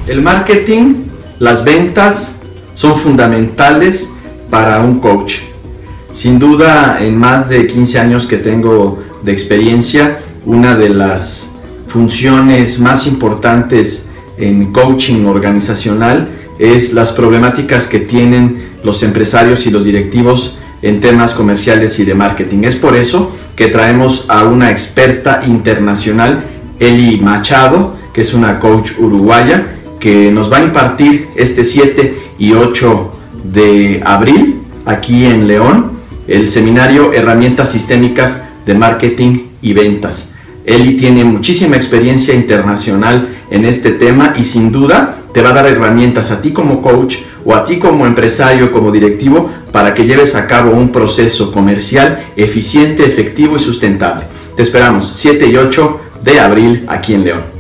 El marketing, las ventas son fundamentales para un coach. Sin duda, en más de 15 años que tengo de experiencia, una de las funciones más importantes en coaching organizacional es las problemáticas que tienen los empresarios y los directivos en temas comerciales y de marketing. Es por eso que traemos a una experta internacional, Eli Machado, que es una coach uruguaya, que nos va a impartir este 7 y 8 de abril aquí en León el seminario Herramientas Sistémicas de Marketing y Ventas. Eli tiene muchísima experiencia internacional en este tema y sin duda te va a dar herramientas a ti como coach o a ti como empresario, como directivo, para que lleves a cabo un proceso comercial eficiente, efectivo y sustentable. Te esperamos 7 y 8 de abril aquí en León.